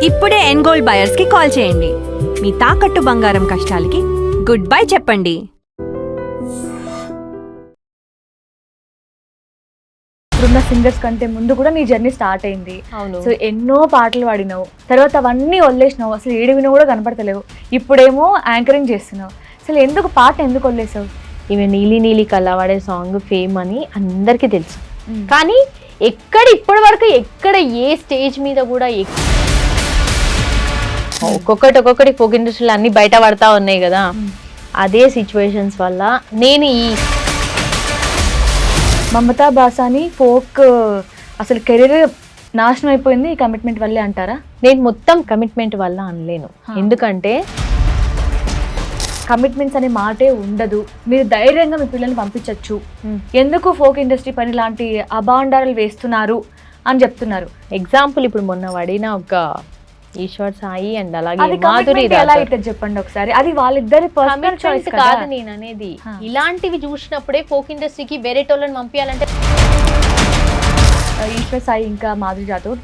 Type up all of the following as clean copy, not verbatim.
ఇప్పుడే ఎన్గోల్డ్ బయర్స్ కి కాల్ చేయండి. మీ తాకట్టు బంగారం కష్టాలకి గుడ్ బై చెప్పండి. ఇప్పుడున్న సింగర్స్ కంటే ముందు కూడా నీ జర్నీ స్టార్ట్ అయింది. అవును. సో ఎన్నో పాటలు పాడినావు, తర్వాత అవన్నీ వదిలేసినావు, అసలు ఏడివినా కూడా కనపడతలేవు. ఇప్పుడేమో యాంకరింగ్ చేస్తున్నావు. అసలు ఎందుకు పాట ఎందుకు వదిలేసావు? ఈమె నీలి నీలి కళ వాడే సాంగ్ ఫేమ్ అని అందరికీ తెలుసు, కానీ ఇప్పటి వరకు ఎక్కడ ఏ స్టేజ్ మీద కూడా ఒక్కొక్కటి ఫోక్ ఇండస్ట్రీలో అన్ని బయట పడతా ఉన్నాయి కదా. అదే సిచ్యువేషన్స్ వల్ల నేను ఈ మమతా బాసాని ఫోక్ అసలు కెరీర్ నాశనం అయిపోయింది ఈ కమిట్మెంట్ వల్లే అంటారా? నేను మొత్తం కమిట్మెంట్ వల్ల అనలేను, ఎందుకంటే కమిట్మెంట్స్ అనే మాటే ఉండదు. మీరు ధైర్యంగా మీ పిల్లల్ని పంపించవచ్చు. ఎందుకు ఫోక్ ఇండస్ట్రీ పని లాంటి అభాండారాలు వేస్తున్నారు అని చెప్తున్నారు. ఎగ్జాంపుల్ ఇప్పుడు మొన్న పడిన ఒక ఈశ్వర్ సాయి అండ్ అలాగే అది మాధురి commitment ఎలా అయితే చెప్పండి ఒకసారి. అది వాళ్ళిద్దరి పర్సనల్ చాయిస్ కాదు. నేను అనేది ఇలాంటివి చూసినప్పుడే ఫోక్ ఇండస్ట్రీకి వేరే టోళ్ళని పంపించాలంటే ఈశ్వర్ సాయి ఇంకా మాధురి జాతూర్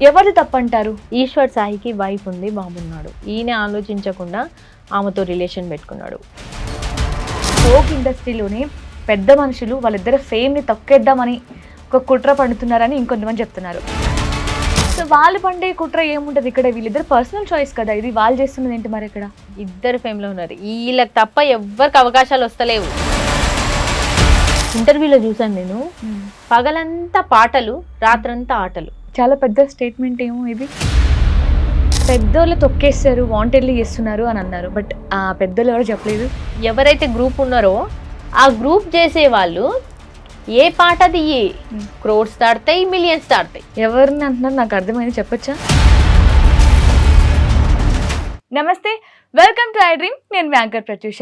ఎవరిది తప్పంటారు? ఈశ్వర్ సాయికి వైఫ్ ఉంది, బాబున్నాడు. ఈయన ఆలోచించకుండా ఆమెతో రిలేషన్ పెట్టుకున్నాడు. ఫోక్ ఇండస్ట్రీలోనే పెద్ద మనుషులు వాళ్ళిద్దరు ఫేమ్ని తొక్కేద్దామని ఒక కుట్ర పండుతున్నారని ఇంకొంతమంది చెప్తున్నారు. సో వాళ్ళు పండే కుట్ర ఏముంటుంది ఇక్కడ? వీళ్ళిద్దరు పర్సనల్ చాయిస్ కదా, ఇది వాళ్ళు చేస్తున్నది ఏంటి మరి? ఇక్కడ ఇద్దరు ఫేమ్లో ఉన్నారు, వీళ్ళకి తప్ప ఎవ్వరికి అవకాశాలు వస్తలేవు. ఇంటర్వ్యూలో చూసాను నేను, పగలంతా పాటలు, రాత్రంతా ఆటలు. చాలా పెద్ద స్టేట్మెంట్ ఏమో ఇది. పెద్దోళ్ళు తొక్కేస్తారు, వాంటెడ్లీ చేస్తున్నారు అని అన్నారు. బట్ ఆ పెద్దోళ్ళు ఎవరో చెప్పలేదు. ఎవరైతే గ్రూప్ ఉన్నారో ఆ గ్రూప్ చేసే వాళ్ళు ఏ పాట తీయి క్రోడ్స్ దాడతాయి, మిలియన్స్ దాడతాయి. ఎవరిని అంటున్నారు నాకు అర్థమైంది, చెప్పొచ్చా? నమస్తే, వెల్కమ్ టు ఐ డ్రీమ్. నేను యాంకర్ ప్రత్యూష.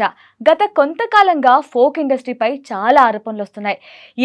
గత కొంతకాలంగా ఫోక్ ఇండస్ట్రీపై చాలా ఆరోపణలు వస్తున్నాయి.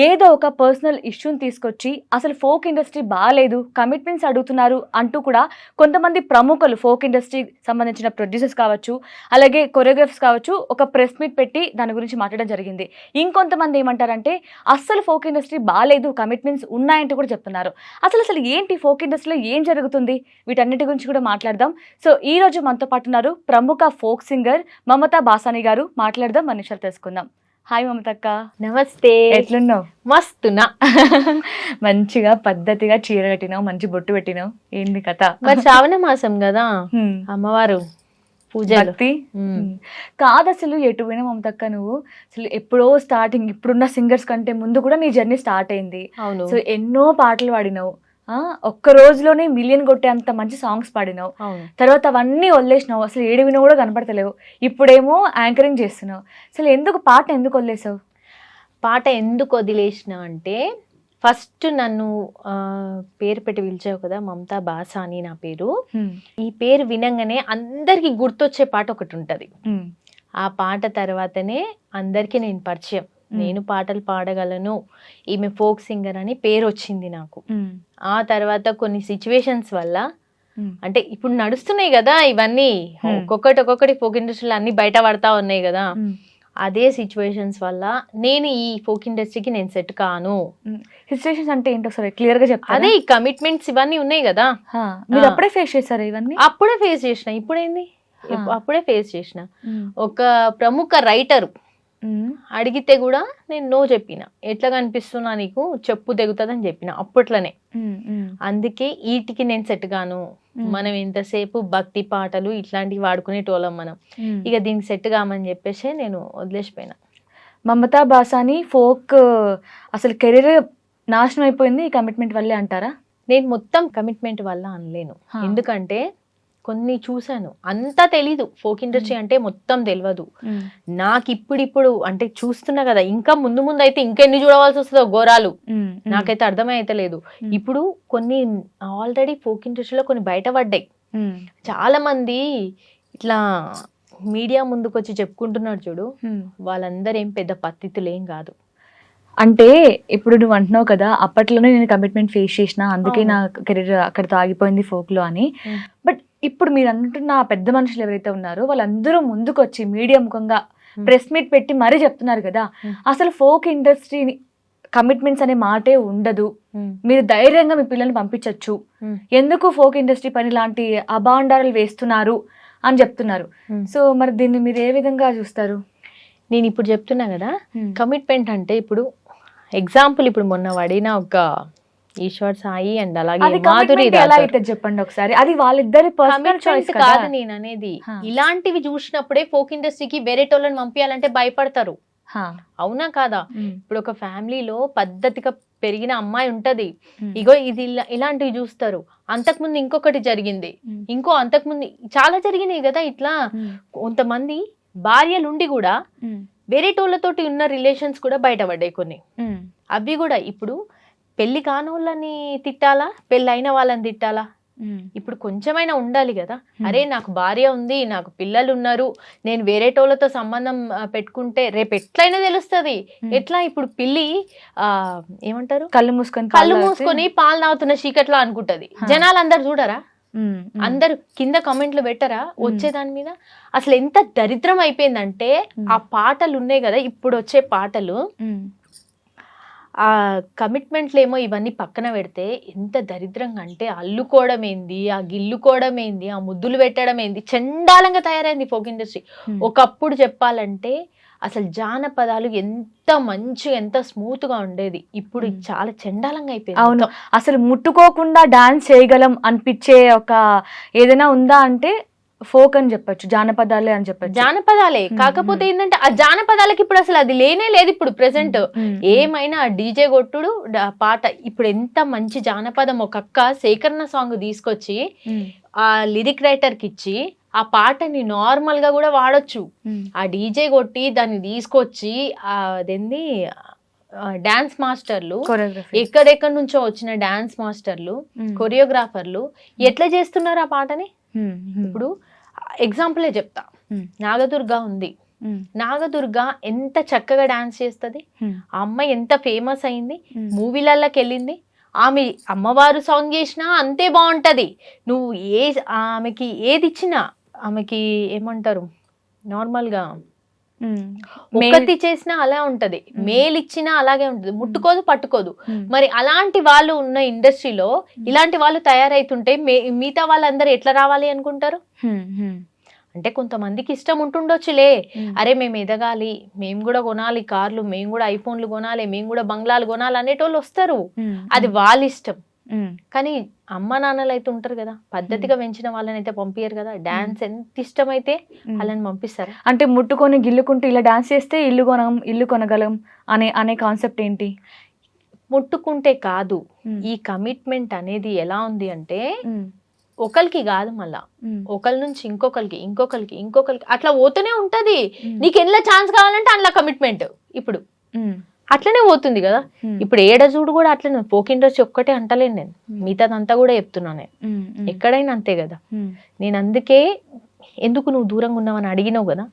ఏదో ఒక పర్సనల్ ఇష్యూని తీసుకొచ్చి అసలు ఫోక్ ఇండస్ట్రీ బాగాలేదు, కమిట్మెంట్స్ అడుగుతున్నారు అంటూ కూడా కొంతమంది ప్రముఖులు, ఫోక్ ఇండస్ట్రీ సంబంధించిన ప్రొడ్యూసర్స్ కావచ్చు, అలాగే కొరియోగ్రాఫర్స్ కావచ్చు, ఒక ప్రెస్ మీట్ పెట్టి దాని గురించి మాట్లాడడం జరిగింది. ఇంకొంతమంది ఏమంటారంటే అస్సలు ఫోక్ ఇండస్ట్రీ బాగాలేదు, కమిట్మెంట్స్ ఉన్నాయంటూ కూడా చెప్తున్నారు. అసలు ఏంటి ఫోక్ ఇండస్ట్రీలో ఏం జరుగుతుంది? వీటన్నిటి గురించి కూడా మాట్లాడదాం. సో ఈ రోజు మనతో పాటు ఉన్నారు ప్రముఖ ఫోక్ సింగర్ మమతా బాసాని గారు. మాట్లాడదాం, మన విషయాలు తెలుసుకుందాం. హాయ్ మమతక్క. నమస్తే. ఎట్లున్నావు? మస్తున్నా. మంచిగా పద్ధతిగా చీర కట్టినావు, మంచి బొట్టు పెట్టినావు. ఏంది కథ? మరి శ్రావణ మాసం కదా, అమ్మవారు పూజలు. కాదు, అసలు ఎటు పోయినా మమతక్క నువ్వు అసలు ఎప్పుడో స్టార్టింగ్, ఇప్పుడున్న సింగర్స్ కంటే ముందు కూడా నీ జర్నీ స్టార్ట్ అయింది. అవును. సో ఎన్నో పాటలు పాడినావు, ఒక్క రోజులోనే మిలియన్ కొట్టే అంత మంచి సాంగ్స్ పాడినావు. తర్వాత అవన్నీ వదిలేసినావు, అసలు ఏడివినా కూడా కనపడతలేవు. ఇప్పుడేమో యాంకరింగ్ చేస్తున్నావు. అసలు ఎందుకు పాట ఎందుకు వదిలేసావు? పాట ఎందుకు వదిలేసిన అంటే, ఫస్ట్ నన్ను పేరు పెట్టి పిలిచావు కదా, మమతా బాసాని నా పేరు. ఈ పేరు వినంగానే అందరికి గుర్తొచ్చే పాట ఒకటి ఉంటది. ఆ పాట తర్వాతనే అందరికి నేను పరిచయం. నేను పాటలు పాడగలను, ఈమె ఫోక్ సింగర్ అని పేరు వచ్చింది నాకు. ఆ తర్వాత కొన్ని సిచ్యువేషన్స్ వల్ల, అంటే ఇప్పుడు నడుస్తున్నాయి కదా ఇవన్నీ, ఒక్కొక్కటి ఫోక్ ఇండస్ట్రీలో అన్ని బయట పడతా ఉన్నాయి కదా. అదే సిచ్యువేషన్స్ వల్ల నేను ఈ ఫోక్ ఇండస్ట్రీకి నేను సెట్ కాను. సిచ్యువేషన్స్ అంటే ఏంటో సరే క్లియర్ గా చెప్తా. అదే ఈ కమిట్మెంట్స్ ఇవన్నీ ఉన్నాయి కదా. మీరు అప్పుడే ఫేస్ చేశారు ఇవన్నీ? అప్పుడే ఫేస్ చేసిన. ఇప్పుడేంది, అప్పుడే ఫేస్ చేసిన. ఒక ప్రముఖ రైటరు అడిగితే కూడా నేను నో చెప్పిన. ఎట్లా కనిపిస్తున్నా నీకు, చెప్పు తెగుతుందని చెప్పిన అప్పట్లోనే. అందుకే వీటికి నేను సెట్ గాను. మనం ఎంతసేపు భక్తి పాటలు ఇట్లాంటివి వాడుకునేటోళ్ళం మనం, ఇక దీనికి సెట్ కామని చెప్పేసి నేను వదిలేసిపోయినా. మమతా బాసాని ఫోక్ అసలు కెరీర్ నాశనం అయిపోయింది ఈ కమిట్మెంట్ వల్లే అంటారా? నేను మొత్తం కమిట్మెంట్ వల్ల అనలేను, ఎందుకంటే కొన్ని చూసాను. అంతా తెలీదు, ఫోక్ ఇండస్ట్రీ అంటే మొత్తం తెలియదు నాకు. ఇప్పుడు అంటే చూస్తున్నా కదా, ఇంకా ముందు అయితే ఇంకెన్ని చూడవలసి వస్తుందో ఘోరాలు, నాకైతే అర్థమే అయితే లేదు. ఇప్పుడు కొన్ని ఆల్రెడీ ఫోక్ ఇండస్ట్రీలో కొన్ని బయటపడ్డాయి. చాలా మంది ఇట్లా మీడియా ముందుకు వచ్చి చెప్పుకుంటున్నారు చూడు, వాళ్ళందరూ ఏం పెద్ద పద్ధతులు ఏం కాదు. అంటే ఇప్పుడు నువ్వు అంటున్నావు కదా, అప్పట్లోనే నేను కమిట్మెంట్ ఫేస్ చేసిన, అందుకే నా కెరీర్ అక్కడితో ఆగిపోయింది ఫోక్ లో అని. బట్ ఇప్పుడు మీరు అంటున్న పెద్ద మనుషులు ఎవరైతే ఉన్నారో వాళ్ళందరూ ముందుకు వచ్చి మీడియా ముఖంగా ప్రెస్ మీట్ పెట్టి మరీ చెప్తున్నారు కదా, అసలు ఫోక్ ఇండస్ట్రీని కమిట్మెంట్స్ అనే మాటే ఉండదు, ఉమ్, మీరు ధైర్యంగా మీ పిల్లల్ని పంపించవచ్చు, ఉమ్, ఎందుకు ఫోక్ ఇండస్ట్రీ పని లాంటి అభాండాలు వేస్తున్నారు అని చెప్తున్నారు. ఉమ్. సో మరి దీన్ని మీరు ఏ విధంగా చూస్తారు? నేను ఇప్పుడు చెప్తున్నా కదా, కమిట్మెంట్ అంటే ఇప్పుడు ఎగ్జాంపుల్ ఇప్పుడు మొన్న పడిన ఒక ఈశ్వర్ సాయి అండ్ అలాగే అది మాధురి commitment ఎలా రాథోర్. అయితే చెప్పండి ఒకసారి, అది వాళ్ళిద్దరి పర్సనల్ చాయిస్ Commitment కాదు నేను అనేది, హా. ఇలాంటివి చూసినప్పుడే ఫోక్ ఇండస్ట్రీకి వేరే టోళ్ళని పంపించాలంటే భయపడతారు. అవునా కాదా? ఇప్పుడు ఒక ఫ్యామిలీలో పద్ధతిగా పెరిగిన అమ్మాయి ఉంటది, ఇగో ఇది ఇలాంటివి చూస్తారు. అంతకుముందు ఇంకొకటి జరిగింది, అంతకుముందు చాలా జరిగినాయి కదా ఇట్లా. కొంతమంది భార్యలుండి కూడా వేరే టోళ్ళతోటి ఉన్న రిలేషన్స్ కూడా బయటపడ్డాయి కొన్ని. అవి కూడా ఇప్పుడు పెళ్లి కానోళ్ళని తిట్టాలా, పెళ్ళి అయిన వాళ్ళని తిట్టాలా? ఇప్పుడు కొంచెమైనా ఉండాలి కదా. అరే నాకు భార్య ఉంది, నాకు పిల్లలు ఉన్నారు, నేను వేరే టోళ్ళతో సంబంధం పెట్టుకుంటే రేపు ఎట్లయినా తెలుస్తుంది. ఎట్లా ఇప్పుడు పిల్లి ఏమంటారు, కళ్ళు మూసుకొని పాలు తాగుతున్న చీకట్లో అనుకుంటది. జనాలు అందరు చూడరా, అందరు కింద కామెంట్లు పెట్టరా వచ్చే దాని మీద? అసలు ఎంత దరిద్రం అయిపోయిందంటే ఆ పాటలు ఉన్నాయి కదా ఇప్పుడు వచ్చే పాటలు, ఆ కమిట్మెంట్లు ఏమో ఇవన్నీ పక్కన పెడితే ఎంత దరిద్రంగా అంటే అల్లుకోవడం ఏంది, ఆ గిల్లుకోవడం ఏంది, ఆ ముద్దులు పెట్టడం ఏంది, చండాలంగా తయారైంది ఫోక్ ఇండస్ట్రీ. ఒకప్పుడు చెప్పాలంటే అసలు జానపదాలు ఎంత మంచిగా ఎంత స్మూత్ గా ఉండేది, ఇప్పుడు చాలా చండాలంగా అయిపోయింది. అవును, అసలు ముట్టుకోకుండా డాన్స్ చేయగలం అనిపించే ఒక ఏదైనా ఉందా అంటే ఫోక్ అని చెప్పొచ్చు, జానపదాలే అని చెప్పొచ్చు. జానపదాలే కాకపోతే ఏంటంటే ఆ జానపదాలకి ఇప్పుడు అసలు అది లేనే లేదు. ఇప్పుడు ప్రెసెంట్ ఏమైనా డీజే కొట్టుడు పాట. ఇప్పుడు ఎంత మంచి జానపదం ఒక అక్క సేకరణ సాంగ్ తీసుకొచ్చి ఆ లిరిక్ రైటర్ కి ఇచ్చి ఆ పాటని నార్మల్ గా కూడా వాడొచ్చు. ఆ డీజే కొట్టి దాన్ని తీసుకొచ్చి అదేంది డాన్స్ మాస్టర్లు, ఎక్కడెక్కడి నుంచో వచ్చిన డాన్స్ మాస్టర్లు, కొరియోగ్రాఫర్లు ఎట్లా చేస్తున్నారు ఆ పాటని. ఇప్పుడు ఎగ్జాంపులే చెప్తా, నాగదుర్గ ఉంది. నాగదుర్గ ఎంత చక్కగా డాన్స్ చేస్తుంది, ఆ అమ్మాయి ఎంత ఫేమస్ అయింది, మూవీలలోకి వెళ్ళింది. ఆమె అమ్మవారు సాంగ్ చేసినా అంతే బాగుంటది. నువ్వు ఆమెకి ఏది ఇచ్చినా, ఆమెకి ఏమంటారు నార్మల్ గా ఒక్కటి చేసినా అలా ఉంటది, మేల్ ఇచ్చినా అలాగే ఉంటది, ముట్టుకోదు పట్టుకోదు. మరి అలాంటి వాళ్ళు ఉన్న ఇండస్ట్రీలో ఇలాంటి వాళ్ళు తయారైతుంటే మిగతా వాళ్ళందరూ ఎట్లా రావాలి అనుకుంటారు? అంటే కొంతమందికి ఇష్టం ఉంటుండొచ్చులే, అరే మేము ఎదగాలి, మేము కూడా కొనాలి కార్లు, మేము కూడా ఐఫోన్లు కొనాలి, మేము కూడా బంగ్లాలు కొనాలి అనేటోళ్ళు వస్తారు. అది వాళ్ళ ఇష్టం. కానీ అమ్మ నాన్నలు అయితే ఉంటారు కదా, పద్ధతిగా పెంచిన వాళ్ళని అయితే పంపించారు కదా. డాన్స్ ఎంత ఇష్టమైతే వాళ్ళని పంపిస్తారు. అంటే ముట్టుకొని గిల్లుకుంటూ ఇలా డాన్స్ చేస్తే ఇల్లు కొనగలం అనే కాన్సెప్ట్ ఏంటి? ముట్టుకుంటే కాదు, ఈ కమిట్మెంట్ అనేది ఎలా ఉంది అంటే ఒకరికి కాదు, మళ్ళా ఒకరి నుంచి ఇంకొకరికి అట్లా పోతూనే ఉంటది. నీకు ఎట్లా ఛాన్స్ కావాలంటే అందులో కమిట్మెంట్ ఇప్పుడు అట్లనే పోతుంది కదా. ఇప్పుడు ఏడ చూడు కూడా అట్లనే. ఫోక్ ఇండస్ట్రీ ఒక్కటే అంటలేను నేను, మిగతాదంతా కూడా చెప్తున్నా నేను. ఎక్కడైనా అంతే కదా. నేను అందుకే ఎందుకు నువ్వు దూరంగా ఉన్నావని అడిగినావు కదా,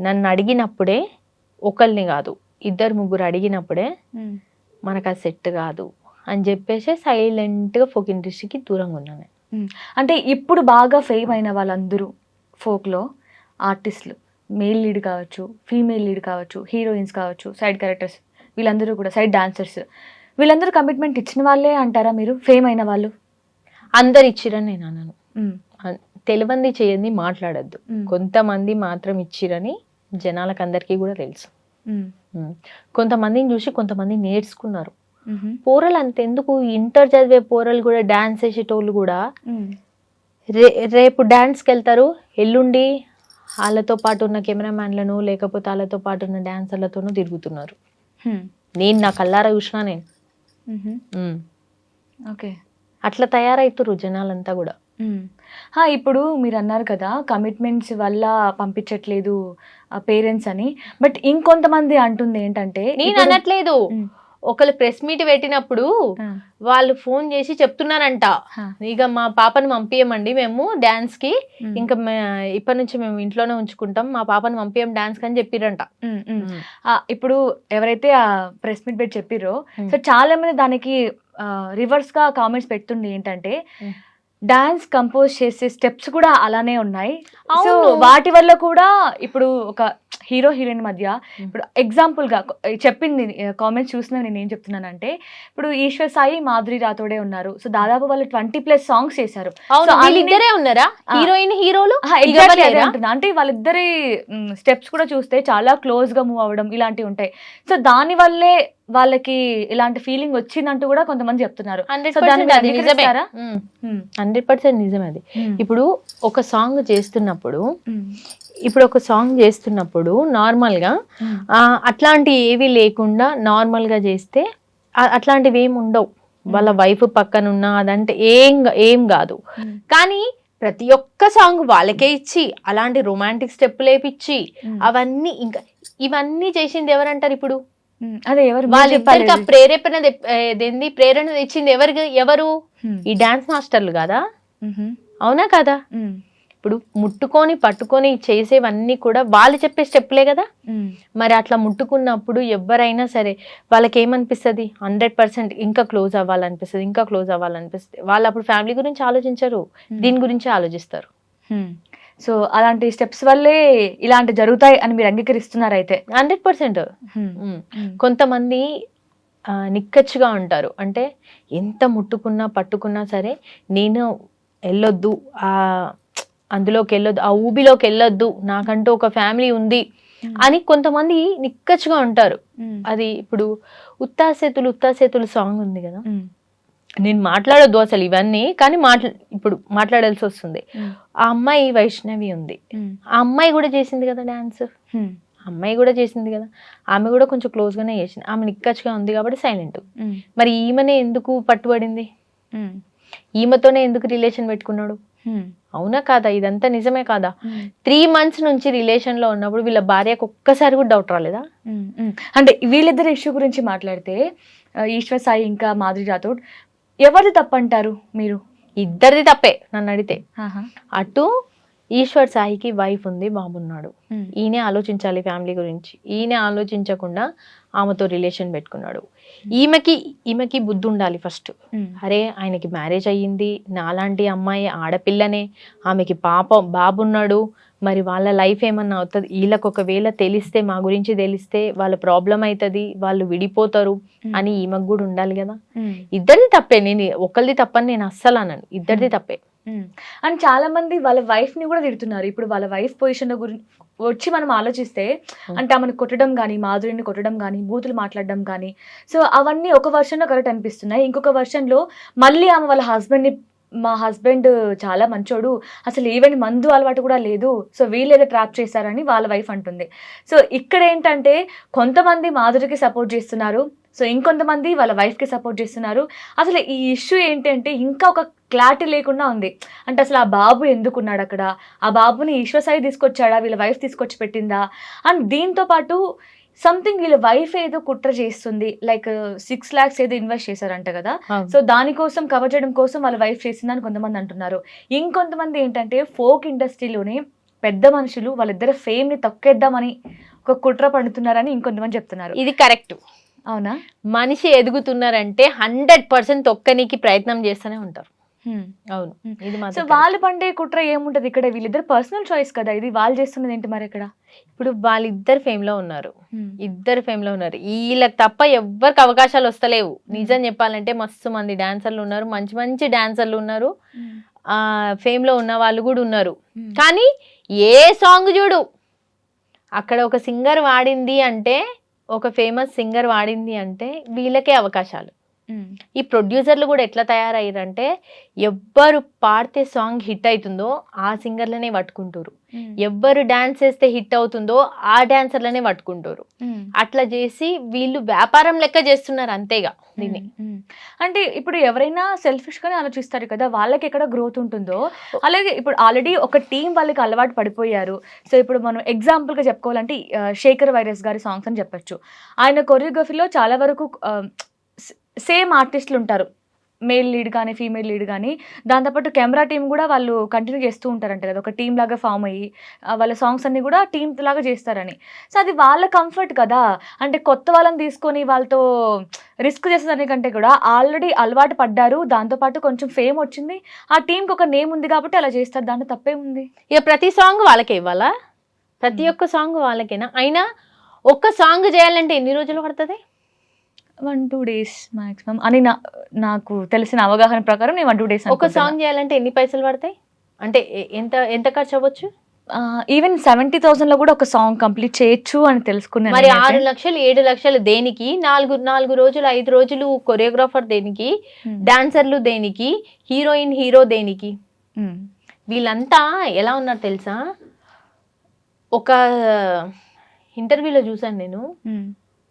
నన్ను అడిగినప్పుడే ఒకరిని కాదు 2-3 అడిగినప్పుడే మనకు అది సెట్ కాదు అని చెప్పేసి సైలెంట్ గా ఫోక్ ఇండస్ట్రీకి దూరంగా ఉన్నాను. అంటే ఇప్పుడు బాగా ఫేమ్ అయిన వాళ్ళందరూ ఫోక్లో ఆర్టిస్టులు, మేల్ లీడ్ కావచ్చు, ఫీమేల్ లీడ్ కావచ్చు, హీరోయిన్స్ కావచ్చు, సైడ్ క్యారెక్టర్స్, వీళ్ళందరూ కూడా సైడ్ డాన్సర్స్, వీళ్ళందరూ కమిట్మెంట్ ఇచ్చిన వాళ్ళే అంటారా మీరు? ఫేమ్ అయిన వాళ్ళు అందరు ఇచ్చిరని నేను అన్నాను. తెలియంది చేయండి మాట్లాడద్దు, కొంతమంది మాత్రం ఇచ్చిరని జనాలకు అందరికీ కూడా తెలుసు. కొంతమందిని చూసి కొంతమంది నేర్చుకున్నారు. పోరలు అంతెందుకు, ఇంటర్ చదివే పోరలు కూడా డాన్స్ వేసేటోళ్ళు కూడా రేపు డాన్స్కి వెళ్తారు, ఎల్లుండి వాళ్ళతో పాటు ఉన్న కెమెరామ్యాన్లను లేకపోతే వాళ్ళతో పాటు ఉన్న డాన్సర్లతోనూ తిరుగుతున్నారు. నేను నా కల్లారా చూసినా నేను. ఓకే, అట్లా తయారైతురు జనాలంతా కూడా. ఇప్పుడు మీరు అన్నారు కదా కమిట్మెంట్స్ వల్ల పంపించట్లేదు పేరెంట్స్ అని, బట్ ఇంకొంతమంది అంటుంది ఏంటంటే, నేను అనట్లేదు, ఒకళ్ళు ప్రెస్ మీట్ పెట్టినప్పుడు వాళ్ళు ఫోన్ చేసి చెప్తున్నారంట, ఇక మా పాపని పంపించమండి మేము డాన్స్ కి, ఇంకా ఇప్పటి నుంచి మేము ఇంట్లోనే ఉంచుకుంటాం, మా పాపని పంపించం డాన్స్ కి అని చెప్పిరంట. ఇప్పుడు ఎవరైతే ఆ ప్రెస్ మీట్ పెట్టి చెప్పిరో, సో చాలా మంది దానికి రివర్స్ గా కామెంట్స్ పెడుతుంది ఏంటంటే, డాన్స్ కంపోజ్ చేసే స్టెప్స్ కూడా అలానే ఉన్నాయి, సో వాటి వల్ల కూడా ఇప్పుడు ఒక హీరో హీరోయిన్ మధ్య ఇప్పుడు ఎగ్జాంపుల్ గా చెప్పింది కామెంట్స్ చూసిన నేను ఏం చెప్తున్నానంటే, ఇప్పుడు ఈశ్వర్ సాయి మాధురి రాథోడే ఉన్నారు. సో దాదాపు వాళ్ళు 20+ సాంగ్స్ చేశారు. వీళ్ళిద్దరే ఉన్నారా హీరోయిన్ హీరోలు? అంటున్నా, అంటే వాళ్ళిద్దరి స్టెప్స్ కూడా చూస్తే చాలా క్లోజ్ గా మూవ్ అవ్వడం ఇలాంటివి ఉంటాయి. సో దాని వల్లే వాళ్ళకి ఇలాంటి ఫీలింగ్ వచ్చిందంటూ కూడా కొంతమంది చెప్తున్నారు. 100% నిజమే అది. ఇప్పుడు ఒక సాంగ్ చేస్తున్నప్పుడు నార్మల్ గా అట్లాంటి ఏవి లేకుండా నార్మల్ గా చేస్తే అట్లాంటివి ఏమి ఉండవు. వాళ్ళ వైఫ్ పక్కనున్నా అదంటే ఏం కాదు. కానీ ప్రతి ఒక్క సాంగ్ వాళ్ళకే ఇచ్చి అలాంటి రొమాంటిక్ స్టెప్ లేపిచ్చి అవన్నీ ఇంకా ఇవన్నీ చేసింది ఎవరంటారు ఇప్పుడు? అదే ఎవరు వాళ్ళిద్దరికి ప్రేరణ తెచ్చింది ఎవరు? ఈ డాన్స్ మాస్టర్లు కదా, అవునా కదా? ఇప్పుడు ముట్టుకొని పట్టుకొని చేసేవన్నీ కూడా వాళ్ళు చెప్పే స్టెప్లే కదా. మరి అట్లా ముట్టుకున్నప్పుడు ఎవరైనా సరే వాళ్ళకి ఏమనిపిస్తుంది? 100% ఇంకా క్లోజ్ అవ్వాలనిపిస్తుంది. వాళ్ళు అప్పుడు ఫ్యామిలీ గురించి ఆలోచించరు, దీని గురించి ఆలోచిస్తారు. సో అలాంటి స్టెప్స్ వల్లే ఇలాంటి జరుగుతాయి అని మీరు అంగీకరిస్తున్నారు అయితే? 100%. కొంతమంది నిక్కచ్చిగా ఉంటారు, అంటే ఎంత ముట్టుకున్నా పట్టుకున్నా సరే నేను వెళ్ళొద్దు, అందులోకి వెళ్ళొద్దు, ఆ ఊబిలోకి వెళ్ళొద్దు, నాకంటూ ఒక ఫ్యామిలీ ఉంది అని కొంతమంది నిక్కచ్చిగా ఉంటారు. అది ఇప్పుడు ఉత్తాసేతులు సాంగ్ ఉంది కదా, నేను మాట్లాడొద్దు అసలు ఇవన్నీ, కానీ ఇప్పుడు మాట్లాడాల్సి వస్తుంది. ఆ అమ్మాయి వైష్ణవి ఉంది, ఆ అమ్మాయి కూడా చేసింది కదా డాన్స్, ఆమె కూడా కొంచెం క్లోజ్ గానే చేసింది. ఆమె నిక్కచ్చిగా ఉంది కాబట్టి సైలెంట్. మరి ఈమెనే ఎందుకు పట్టుబడింది? ఈమెతోనే ఎందుకు రిలేషన్ పెట్టుకున్నాడు? అవునా కాదా? ఇదంతా నిజమే కాదా? 3 months నుంచి రిలేషన్ లో ఉన్నప్పుడు వీళ్ళ భార్యకు ఒక్కసారి కూడా డౌట్ రాలేదా? అంటే వీళ్ళిద్దరు ఇష్యూ గురించి మాట్లాడితే ఈశ్వర్ సాయి ఇంకా మాధురి రాథోడ్ ఎవరిది తప్పంటారు మీరు? ఇద్దరిది తప్పే నన్ను అడిగితే. అటు ఈశ్వర్ సాయికి వైఫ్ ఉంది, బాబున్నాడు, ఈయనే ఆలోచించాలి ఫ్యామిలీ గురించి. ఈయన ఆలోచించకుండా ఆమెతో రిలేషన్ పెట్టుకున్నాడు. ఈమెకి బుద్ధి ఉండాలి ఫస్ట్. అరే ఆయనకి మ్యారేజ్ అయ్యింది, నాలాంటి అమ్మాయి ఆడపిల్లనే, ఆమెకి బాబున్నాడు, మరి వాళ్ళ లైఫ్ ఏమన్నా అవుతుంది, వీళ్ళకి ఒకవేళ తెలిస్తే, మా గురించి తెలిస్తే వాళ్ళ ప్రాబ్లం అవుతుంది, వాళ్ళు విడిపోతారు అని ఈమెకు కూడా ఉండాలి కదా. ఇద్దరిది తప్పే, నేను ఒకరిది తప్పని నేను అస్సలు అన్నాను, ఇద్దరిది తప్పే. అండ్ చాలా మంది వాళ్ళ వైఫ్ ని కూడా తిడుతున్నారు. ఇప్పుడు వాళ్ళ వైఫ్ పొజిషన్ గురించి వచ్చి మనం ఆలోచిస్తే, అంటే ఆమెను కొట్టడం కానీ, మాధురిని కొట్టడం కానీ, బూతులు మాట్లాడడం కానీ, సో అవన్నీ ఒక వర్షన్ లో కరెక్ట్ అనిపిస్తున్నాయి. ఇంకొక వర్షన్ లో మళ్ళీ ఆమె వాళ్ళ హస్బెండ్ ని, మా హస్బెండ్ చాలా మంచోడు, అసలు ఈవెన్ మందు అలవాటు కూడా లేదు, సో వీళ్ళేదో ట్రాప్ చేశారని వాళ్ళ వైఫ్ అంటుంది. సో ఇక్కడ ఏంటంటే కొంతమంది మాధురికి సపోర్ట్ చేస్తున్నారు, సో ఇంకొంతమంది వాళ్ళ వైఫ్కి సపోర్ట్ చేస్తున్నారు. అసలు ఈ ఇష్యూ ఏంటంటే ఇంకా ఒక క్లారిటీ లేకుండా ఉంది. అంటే అసలు ఆ బాబు ఎందుకున్నాడు అక్కడ, ఆ బాబుని ఈశ్వర్ సాయి తీసుకొచ్చాడా, వీళ్ళ వైఫ్ తీసుకొచ్చి పెట్టిందా? అండ్ దీంతో పాటు సంథింగ్ వీళ్ళ వైఫ్ ఏదో కుట్ర చేస్తుంది, లైక్ 6 lakhs ఏదో ఇన్వెస్ట్ చేశారంట కదా, సో దానికోసం కవర్ చేయడం కోసం వాళ్ళ వైఫ్ చేసిందని కొంతమంది అంటున్నారు. ఇంకొంతమంది ఏంటంటే ఫోక్ ఇండస్ట్రీలోనే పెద్ద మనుషులు వాళ్ళిద్దరు ఫేమ్ ని తొక్కేద్దామని ఒక కుట్ర పడుతున్నారని ఇంకొంతమంది చెప్తున్నారు. ఇది కరెక్ట్. అవునా? మనిషి ఎదుగుతున్నారంటే 100% తొక్కనికి ప్రయత్నం చేస్తూనే ఉంటారు. అవును, ఇది సో వాళ్ళు పండే కుట్ర ఏముంటది ఇక్కడ? వీళ్ళిద్దరు పర్సనల్ చాయిస్ కదా, ఇది వాళ్ళు చేస్తున్నది ఏంటి మరి ఇక్కడ? ఇప్పుడు వాళ్ళిద్దరు ఫేమ్ లో ఉన్నారు, వీళ్ళకి తప్ప ఎవ్వరికి అవకాశాలు వస్తలేవు. నిజం చెప్పాలంటే మస్తు మంది డాన్సర్లు ఉన్నారు, మంచి మంచి డాన్సర్లు ఉన్నారు, ఆ ఫేమ్ లో ఉన్న వాళ్ళు కూడా ఉన్నారు. కానీ ఏ సాంగ్ చూడు అక్కడ ఒక సింగర్ వాడింది అంటే, ఒక ఫేమస్ సింగర్ వాడింది అంటే వీళ్ళకే అవకాశాలు. ఈ ప్రొడ్యూసర్లు కూడా ఎట్లా తయారయ్యారంటే, ఎవ్వరు పాడితే సాంగ్ హిట్ అవుతుందో ఆ సింగర్లనే పట్టుకుంటారు, ఎవ్వరు డాన్స్ చేస్తే హిట్ అవుతుందో ఆ డాన్సర్లనే పట్టుకుంటారు. అట్లా చేసి వీళ్ళు వ్యాపారం లెక్క చేస్తున్నారు అంతేగా దీన్ని. అంటే ఇప్పుడు ఎవరైనా సెల్ఫిష్ గానే ఆలోచిస్తారు కదా, వాళ్ళకి ఎక్కడ గ్రోత్ ఉంటుందో, అలాగే ఇప్పుడు ఆల్రెడీ ఒక టీం వాళ్ళకి అలవాటు పడిపోయారు. సో ఇప్పుడు మనం ఎగ్జాంపుల్ గా చెప్పుకోవాలంటే శేఖర్ వైరస్ గారి సాంగ్స్ అని చెప్పొచ్చు. ఆయన కొరియోగ్రఫీలో చాలా వరకు సేమ్ ఆర్టిస్టులు ఉంటారు, మేల్ లీడ్ కానీ ఫీమేల్ లీడ్ కానీ. దాంతోపాటు కెమెరా టీం కూడా వాళ్ళు కంటిన్యూ చేస్తూ ఉంటారంట కదా, ఒక టీం లాగా ఫామ్ అయ్యి వాళ్ళ సాంగ్స్ అన్ని కూడా టీం లాగా చేస్తారని. సో అది వాళ్ళ కంఫర్ట్ కదా. అంటే కొత్త వాళ్ళని తీసుకొని వాళ్ళతో రిస్క్ చేసేదానికంటే కూడా ఆల్రెడీ అలవాటు పడ్డారు, దాంతోపాటు కొంచెం ఫేమ్ వచ్చింది, ఆ టీంకి ఒక నేమ్ ఉంది కాబట్టి అలా చేస్తారు, దాంట్లో తప్పేముంది? ఇక ప్రతి సాంగ్ వాళ్ళకే ఇవ్వాలా? ప్రతి ఒక్క సాంగ్ వాళ్ళకేనా? అయినా ఒక్క సాంగ్ చేయాలంటే ఎన్ని రోజులు పడుతుంది? 1-2 days మాక్సిమం అని నాకు తెలిసిన అవగాహన ప్రకారం నేను 1-2 days ఒక సాంగ్ చేయాలంటే ఎన్ని పైసలు పడతాయి? అంటే ఎంత ఎంత ఖర్చు అవ్వచ్చు? ఈవెన్ 70,000 లో కూడా ఒక సాంగ్ కంప్లీట్ చేయొచ్చు అని తెలుసుకున్నాను. మరి 6 లక్షలు 7 లక్షలు దేనికి? 4 రోజులు 5 రోజులు కొరియోగ్రాఫర్ దేనికి? డాన్సర్లు దేనికి? హీరోయిన్ హీరో దేనికి? వీళ్ళంతా ఎలా ఉన్నారు తెలుసా? ఒక ఇంటర్వ్యూలో చూసాను నేను,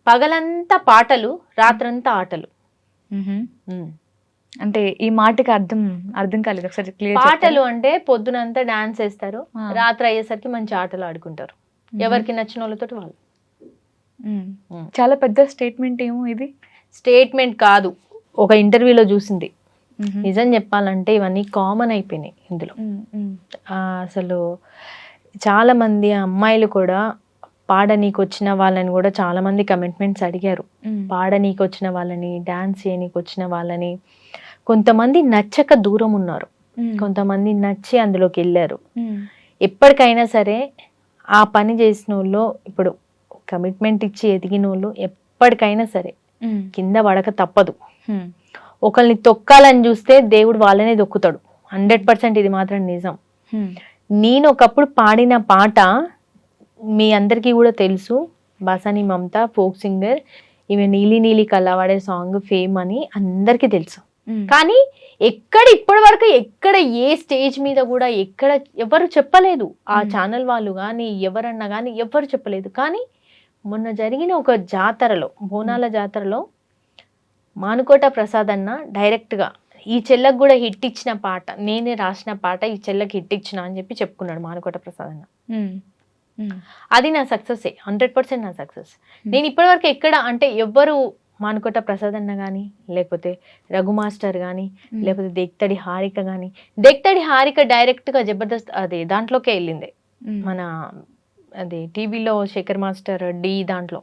పగలంతా పాటలు, రాత్రంతా ఆటలు. అంటే ఈ మాటకి అర్థం కాలేదు, ఒకసారి క్లియర్. పాటలు అంటే పొద్దునంతా డాన్స్ వేస్తారు, రాత్రి అయ్యేసరికి మంచి ఆటలు ఆడుకుంటారు, ఎవరికి నచ్చిన వాళ్ళతో వాళ్ళు. చాలా పెద్ద స్టేట్మెంట్ ఏమో ఇది. స్టేట్మెంట్ కాదు, ఒక ఇంటర్వ్యూలో చూసింది. నిజం చెప్పాలంటే ఇవన్నీ కామన్ అయిపోయినాయి ఇందులో. అసలు చాలా మంది అమ్మాయిలు కూడా పాడనీకి వచ్చిన వాళ్ళని కూడా చాలా మంది కమిట్మెంట్స్ అడిగారు. పాడనీకి వచ్చిన వాళ్ళని, డాన్స్ చేయనీకి వచ్చిన వాళ్ళని. కొంతమంది నచ్చక దూరం ఉన్నారు, కొంతమంది నచ్చి అందులోకి వెళ్ళారు. ఎప్పటికైనా సరే ఆ పని చేసిన వాళ్ళు, ఇప్పుడు కమిట్మెంట్ ఇచ్చి ఎదిగిన వాళ్ళు ఎప్పటికైనా సరే కింద పడక తప్పదు. ఒకరిని తొక్కాలని చూస్తే దేవుడు వాళ్ళనే దొక్కుతాడు, 100%. ఇది మాత్రం నిజం. నేను ఒకప్పుడు పాడిన పాట మీ అందరికీ కూడా తెలుసు, బాసాని మమత ఫోక్ సింగర్, ఈమె నీలి నీలి కళ్ళవాడే సాంగ్ ఫేమ్ అని అందరికీ తెలుసు. కానీ ఇప్పటి వరకు ఎక్కడ ఏ స్టేజ్ మీద కూడా ఎక్కడ ఎవరు చెప్పలేదు. ఆ ఛానల్ వాళ్ళు కానీ ఎవరన్నా కానీ ఎవరు చెప్పలేదు. కానీ మొన్న జరిగిన ఒక జాతరలో, బోనాల జాతరలో మానుకోట ప్రసాద్ అన్న డైరెక్ట్గా ఈ చెల్లకు కూడా హిట్ ఇచ్చిన పాట, నేనే రాసిన పాట, ఈ చెల్లకి హిట్ ఇచ్చిన అని చెప్పి చెప్పుకున్నాడు మానుకోట ప్రసాద్ అన్న. అది నా సక్సెస్, 100% నా సక్సెస్. నేను ఇప్పటివరకు ఎక్కడ అంటే ఎవ్వరు మానుకోట ప్రసాద్ అన్న కానీ, లేకపోతే రఘు మాస్టర్ కానీ, లేకపోతే దేక్తడి హారిక కానీ, దేక్తడి హారిక డైరెక్ట్గా జబర్దస్త్ అది దాంట్లోకే వెళ్ళింది. మన అది టీవీలో శేఖర్ మాస్టర్ డి దాంట్లో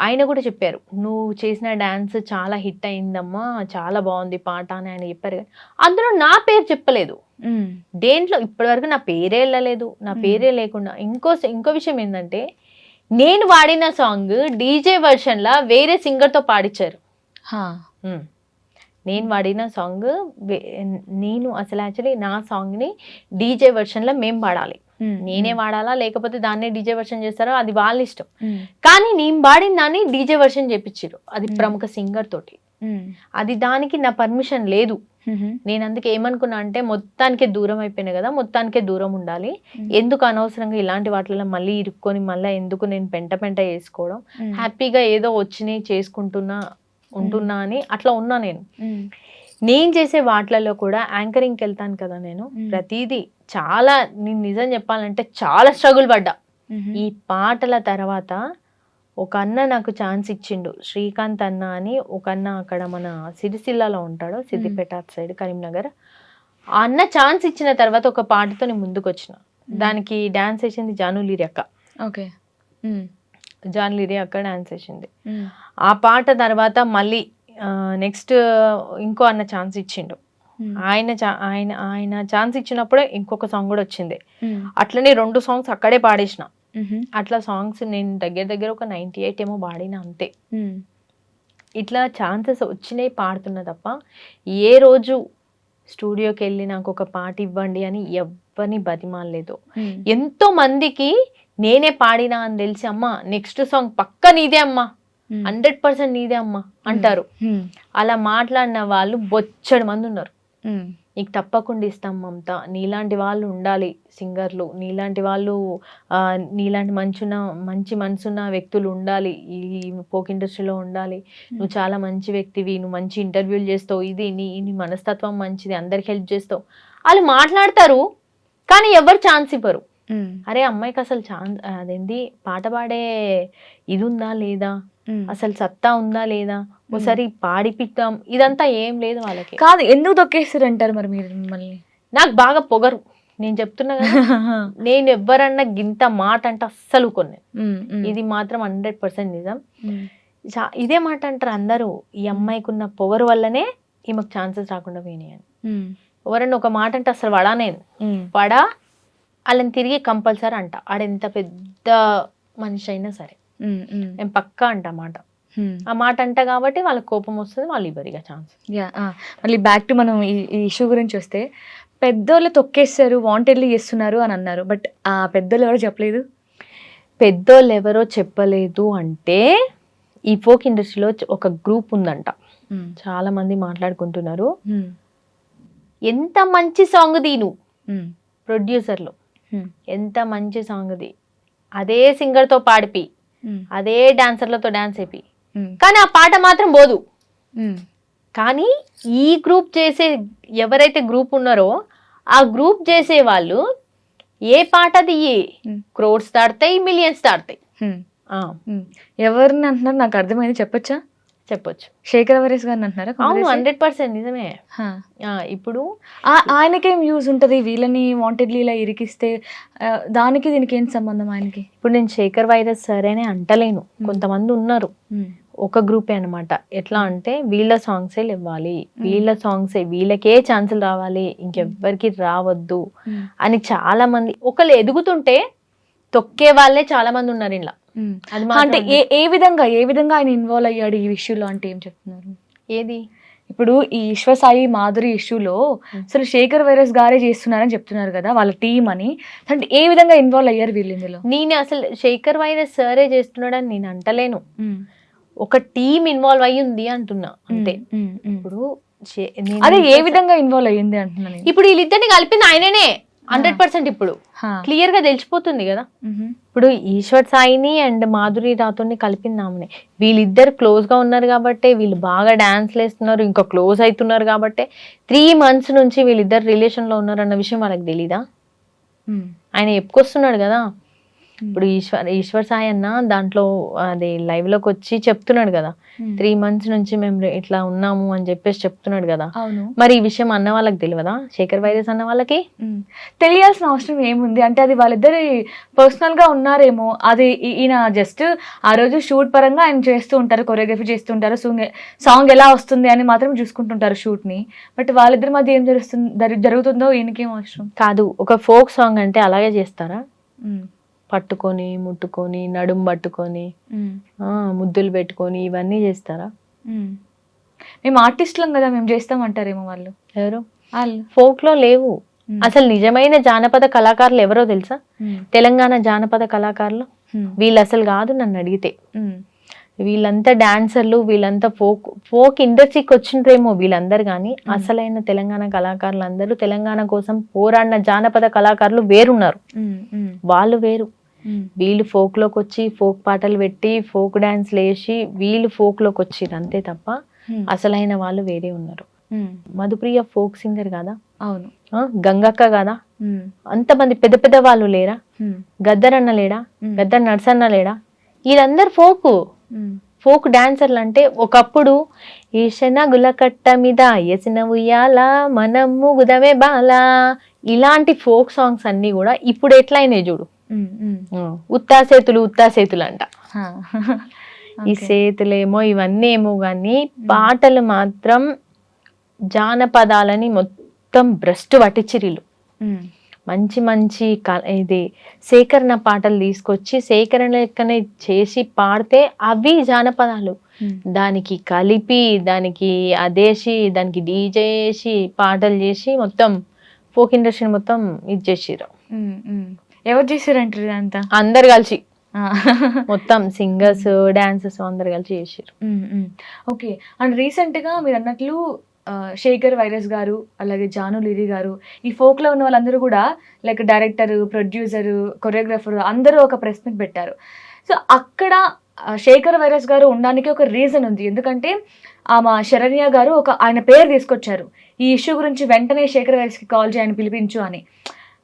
ఆయన కూడా చెప్పారు, నువ్వు చేసిన డాన్స్ చాలా హిట్ అయిందమ్మా, చాలా బాగుంది పాట అని ఆయన చెప్పారు. కానీ అందులో నా పేరు చెప్పలేదు. దేంట్లో ఇప్పటివరకు నా పేరే వెళ్ళలేదు, నా పేరే లేకుండా. ఇంకో విషయం ఏంటంటే, నేను వాడిన సాంగ్ డీజే వర్షన్ లా వేరే సింగర్ తో పాడించారు. నేను వాడిన సాంగ్ నేను అసలు యాక్చువల్లీ నా సాంగ్ ని డీజే వర్షన్ లా మేము పాడాలి, నేనే వాడాలా లేకపోతే దాన్నే డీజే వర్షన్ చేస్తారో అది వాళ్ళ ఇష్టం. కానీ నేను వాడిన దాన్ని డీజే వర్షన్ చేపించారు, అది ప్రముఖ సింగర్ తోటి. అది దానికి నా పర్మిషన్ లేదు. నేను అందుకే ఏమనుకున్నా అంటే, మొత్తానికే దూరం అయిపోయినా కదా, మొత్తానికే దూరం ఉండాలి, ఎందుకు అనవసరంగా ఇలాంటి వాటిలో మళ్ళీ ఇరుక్కొని మళ్ళీ ఎందుకు నేను పెంట చేసుకోవడం, హ్యాపీగా ఏదో వచ్చినాయి చేసుకుంటున్నా ఉంటున్నా అని అట్లా ఉన్నా. నేను చేసే వాటిలలో కూడా యాంకరింగ్కి వెళ్తాను కదా, నేను ప్రతిదీ చాలా, నేను నిజం చెప్పాలంటే చాలా స్ట్రగుల్ పడ్డా. ఈ పాటల తర్వాత ఒక అన్న నాకు ఛాన్స్ ఇచ్చిండు, శ్రీకాంత్ అన్న అని ఒక అన్న, అక్కడ మన సిరిసిల్లాలో ఉంటాడు, సిద్దిపేట సైడ్ కరీంనగర్. ఆ అన్న ఛాన్స్ ఇచ్చిన తర్వాత ఒక పాటతో నేను ముందుకు వచ్చిన. దానికి డాన్స్ వేసింది జానులీరి అక్క. ఓకే, జానులీరి అక్క డాన్స్ వేసింది. ఆ పాట తర్వాత మళ్ళీ నెక్స్ట్ ఇంకో అన్న ఛాన్స్ ఇచ్చిండు. ఆయన ఛాన్స్ ఇచ్చినప్పుడే ఇంకొక సాంగ్ కూడా వచ్చింది. అట్లనే 2 సాంగ్స్ అక్కడే పాడేసిన. అట్లా సాంగ్స్ నేను దగ్గర ఒక 98 ఏమో పాడిన, అంతే. ఇట్లా ఛాన్సెస్ వచ్చినాయి, పాడుతున్నా తప్ప ఏ రోజు స్టూడియోకి వెళ్ళి నాకు ఒక పాట ఇవ్వండి అని ఎవరిని బతిమాలలేదు. ఎంతో మందికి నేనే పాడినా అని తెలిసి, అమ్మా నెక్స్ట్ సాంగ్ పక్క నీదే అమ్మా, 100% నీదే అమ్మా అంటారు. అలా మాట్లాడిన వాళ్ళు బొచ్చడి మంది ఉన్నారు. నీకు తప్పకుండా ఇస్తాం మమత, నీలాంటి వాళ్ళు ఉండాలి సింగర్లు, నీలాంటి వాళ్ళు, నీలాంటి మంచి మనసున్న వ్యక్తులు ఉండాలి ఈ ఫోక్ ఇండస్ట్రీలో ఉండాలి, నువ్వు చాలా మంచి వ్యక్తివి, నువ్వు మంచి ఇంటర్వ్యూలు చేస్తావు, ఇది నీ మనస్తత్వం మంచిది, అందరికి హెల్ప్ చేస్తావు. వాళ్ళు మాట్లాడతారు కానీ ఎవరు ఛాన్స్ ఇవ్వరు. అరే అమ్మాయికి అసలు ఛాన్స్ అదేంది, పాట పాడే ఇది ఉందా లేదా, అసలు సత్తా ఉందా లేదా, ఒకసారి పాడిపిద్దాం, ఇదంతా ఏం లేదు వాళ్ళకి. కాదు, ఎందుకు దొక్కేస్తారు అంటారు మరి మీరు మిమ్మల్ని? నాకు బాగా పొగరు, నేను చెప్తున్నా కదా, నేను ఎవరన్నా గింత మాట అంటే అస్సలు కొన్ని, ఇది మాత్రం 100% నిజం. ఇదే మాట అంటారు అందరూ, ఈ అమ్మాయికి ఉన్న పొగరు వల్లనే ఈమెకు ఛాన్సెస్ రాకుండా పోయినాయి అని. ఎవరన్నా ఒక మాట అంటే అసలు పడా, నేను పడా వాళ్ళని తిరిగి కంపల్సరీ అంట. ఆడెంత పెద్ద మనిషి అయినా సరే నేను పక్కా అంట మాట. ఆ మాట అంట కాబట్టి వాళ్ళకి కోపం వస్తుంది, వాళ్ళు ఇవ్వరిగా ఛాన్స్. మళ్ళీ బ్యాక్ టు మనం ఈ ఇష్యూ గురించి వస్తే, పెద్దోళ్ళు తొక్కేస్తారు, వాంటెడ్లీ చేస్తున్నారు అని అన్నారు. బట్ ఆ పెద్దోళ్ళు ఎవరో చెప్పలేదు. పెద్దోళ్ళు ఎవరో చెప్పలేదు అంటే, ఈ ఫోక్ ఇండస్ట్రీలో ఒక గ్రూప్ ఉందంట, చాలా మంది మాట్లాడుకుంటున్నారు. ఎంత మంచి సాంగ్ దీను ప్రొడ్యూసర్లు, ఎంత మంచి సాంగ్ ది, అదే సింగర్ తో పాడిపి, అదే డాన్సర్లతో డాన్స్ అయిపి, కానీ ఆ పాట మాత్రం పోదు. కానీ ఈ గ్రూప్ చేసే ఎవరైతే గ్రూప్ ఉన్నారో ఆ గ్రూప్ చేసే వాళ్ళు ఏ పాట దియ్యి క్రోడ్స్ దాడతాయి, మిలియన్స్ దాడతాయి. ఎవరిని అంటున్నారు నాకు అర్థమైంది, చెప్పొచ్చా? చెప్పొచ్చు. శేఖర్ వరేస్ గారిని అంటున్నారా? అవును, 100% నిజమే. ఇప్పుడు ఆయనకేం యూజ్ ఉంటది వీళ్ళని వాంటెడ్లీ ఇలా ఇరికిస్తే? దానికి దీనికి ఏం సంబంధం ఆయనకి? ఇప్పుడు నేను శేఖర్ వైరస్ సరేనే అంటలేను, కొంతమంది ఉన్నారు ఒక గ్రూపే అనమాట. ఎట్లా అంటే వీళ్ళ సాంగ్సే ఇవ్వాలి, వీళ్ళ సాంగ్సే, వీళ్ళకే ఛాన్సులు రావాలి, ఇంకెవ్వరికి రావద్దు అని చాలా మంది. ఒకళ్ళు ఎదుగుతుంటే తొక్కే వాళ్ళే చాలా మంది ఉన్నారు ఇలా. అది అంటే ఏ విధంగా ఆయన ఇన్వాల్వ్ అయ్యాడు ఈ విషయంలో అంటే ఏం చెప్తున్నారు? ఏది ఇప్పుడు ఈ ఈశ్వసాయి మాధురి ఇష్యూలో అసలు శేఖర్ వైరస్ గారే చేస్తున్నారని చెప్తున్నారు కదా వాళ్ళ టీం అని. అంటే ఏ విధంగా ఇన్వాల్వ్ అయ్యారు వీళ్ళు ఇందులో? నేను అసలు శేఖర్ వైరస్ సరే చేస్తున్నాడని నేను అంటలేను, ఒక టీం ఇన్వాల్వ్ అయ్యింది అంటున్నా అంతే. ఇప్పుడు అదే ఏ విధంగా ఇన్వాల్వ్ అయ్యింది అంటున్నాను. ఇప్పుడు వీళ్ళిద్దరిని కలిపింది ఆయననే 100%. ఇప్పుడు క్లియర్ గా తెలిసిపోతుంది కదా. ఇప్పుడు ఈశ్వర్ సాయిని అండ్ మాధురి రాథోడ్ని కలిపింది ఆమెనే. వీళ్ళిద్దరు క్లోజ్ గా ఉన్నారు కాబట్టి, వీళ్ళు బాగా డాన్స్లు వేస్తున్నారు, ఇంకా క్లోజ్ అవుతున్నారు కాబట్టి 3 months నుంచి వీళ్ళిద్దరు రిలేషన్ లో ఉన్నారు అన్న విషయం వాళ్ళకి తెలీదా? ఆయన చెప్పుకొస్తున్నాడు కదా. ఇప్పుడు ఈశ్వర్ సాయి అన్న దాంట్లో అది లైవ్ లోకి వచ్చి చెప్తున్నాడు కదా, 3 months నుంచి మేము ఇట్లా ఉన్నాము అని చెప్పేసి చెప్తున్నాడు కదా. మరి ఈ విషయం అన్న వాళ్ళకి తెలియదా? శేఖర్ వైరస్ అన్న వాళ్ళకి తెలియాల్సిన అవసరం ఏముంది? అంటే అది వాళ్ళిద్దరి పర్సనల్ గా ఉన్నారేమో. అది ఈయన జస్ట్ ఆ రోజు షూట్ పరంగా ఆయన చేస్తూ ఉంటారు, కొరియోగ్రఫీ చేస్తుంటారు, సాంగ్ ఎలా వస్తుంది అని మాత్రం చూసుకుంటుంటారు షూట్ ని. బట్ వాళ్ళిద్దరి మధ్య ఏం జరుగుతుందో ఈయనకేం అవసరం? కాదు, ఒక ఫోక్ సాంగ్ అంటే అలాగే చేస్తారా? పట్టుకొని ముట్టుకొని నడుము పట్టుకొని ముద్దులు పెట్టుకొని ఇవన్నీ చేస్తారా? మేము ఆర్టిస్టులం కదా, మేము చేస్తామంటారేమో వాళ్ళు. ఎవరు వాళ్ళు? ఫోక్ లో లేవు అసలు. నిజమైన జానపద కళాకారులు ఎవరో తెలుసా? తెలంగాణ జానపద కళాకారులు వీళ్ళు అసలు కాదు నన్ను అడిగితే. వీళ్ళంతా డాన్సర్లు, వీళ్ళంతా ఫోక్ ఇండస్ట్రీకి వచ్చిండ్రేమో వీళ్ళందరు, కానీ అసలైన తెలంగాణ కళాకారులు అందరూ తెలంగాణ కోసం పోరాడిన జానపద కళాకారులు వేరున్నారు, వాళ్ళు వేరు. వీళ్ళు ఫోక్ లోకి వచ్చి ఫోక్ పాటలు పెట్టి ఫోక్ డాన్స్లు వేసి వీళ్ళు ఫోక్ లోకి వచ్చిర్రు అంతే తప్ప అసలైన వాళ్ళు వేరే ఉన్నారు. మధుప్రియ ఫోక్ సింగర్ కాదా? అవును. గంగక్క కాదా? అంతమంది పెద్ద పెద్ద వాళ్ళు లేరా? గద్దరన్న లేడా? గద్దర్ నర్సన్న లేడా? వీళ్ళందరూ ఫోక్ డాన్సర్లు. అంటే ఒకప్పుడు ఈశన గులకట్ట మీద ఎసిన ఉయ్యాల మనం ముగుదమే బాల, ఇలాంటి ఫోక్ సాంగ్స్ అన్ని కూడా ఇప్పుడు ఎట్లయినాయి చూడు. ఉత్తాసేతులు అంట. ఈ సేతులేమో ఇవన్నీ ఏమో గాని పాటలు మాత్రం జానపదాలని మొత్తం భ్రష్టు పట్టించిరిలు. మంచి మంచి ఇది సేకరణ పాటలు తీసుకొచ్చి సేకరణ లెక్కనే చేసి పాడితే అవి జానపదాలు. దానికి కలిపి దానికి అదేసి దానికి డీజే చేసి పాటలు చేసి మొత్తం ఫోక్ ఇండస్ట్రీ మొత్తం ఇది చేసిర్రు. ఎవరు చేశారంటారు ఇదంతా? అందరు కలిసి, మొత్తం సింగర్స్ డాన్సర్స్ అందరు కలిసి చేసారు. ఓకే. అండ్ రీసెంట్ గా మీరు అన్నట్లు శేఖర్ వైరస్ గారు అలాగే జాను లిరి గారు ఈ ఫోక్ లో ఉన్న వాళ్ళందరూ కూడా లైక్ డైరెక్టర్, ప్రొడ్యూసర్, కొరియోగ్రాఫర్ అందరూ ఒక ప్రెస్ మీట్ పెట్టారు. సో అక్కడ శేఖర్ వైరస్ గారు ఉండడానికి ఒక రీజన్ ఉంది. ఎందుకంటే మా శరణ్య గారు ఆయన పేరు తీసుకొచ్చారు ఈ ఇష్యూ గురించి, వెంటనే శేఖర్ వైరస్ కి కాల్ చేయని పిలిపించు అని.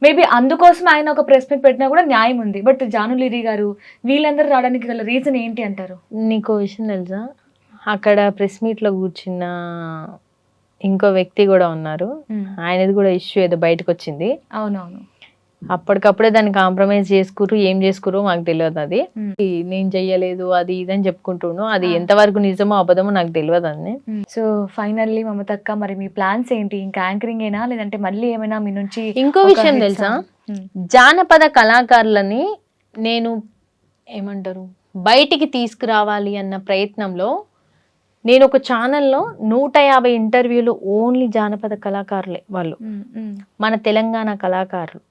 మేబీ అందుకోసం ఆయన ఒక ప్రెస్ మీట్ పెట్టినా కూడా న్యాయం ఉంది. బట్ జాను లిరి గారు వీళ్ళందరూ రావడానికి గల రీజన్ ఏంటి అంటారు? నీకు విషయం తెలుసా, అక్కడ ప్రెస్ మీట్ లో కూర్చున్న ఇంకో వ్యక్తి కూడా ఉన్నారు, ఆయనది కూడా ఇష్యూ ఏదో బయటకు వచ్చింది. అవునవును. అప్పటికప్పుడే దాన్ని కాంప్రమైజ్ చేసుకురు, ఏం చేసుకురో మాకు తెలియదు. అది నేను చెయ్యలేదు అది ఇదని చెప్పుకుంటున్నాను. అది ఎంతవరకు నిజమో అబద్ధమో నాకు తెలియదు అని. సో ఫైనల్లీ మమతక్క, మరి మీ ప్లాన్స్ ఏంటి? ఇంకా యాంకరింగ్ ఏనా, లేదంటే మళ్ళీ ఏమైనా మీ నుంచి? ఇంకో విషయం తెలుసా, జానపద కళాకారులని నేను ఏమంటారు బయటికి తీసుకురావాలి అన్న ప్రయత్నంలో నేను ఒక ఛానల్లో 150 ఇంటర్వ్యూలు ఓన్లీ జానపద కళాకారులే వాళ్ళు, మన తెలంగాణ కళాకారులు.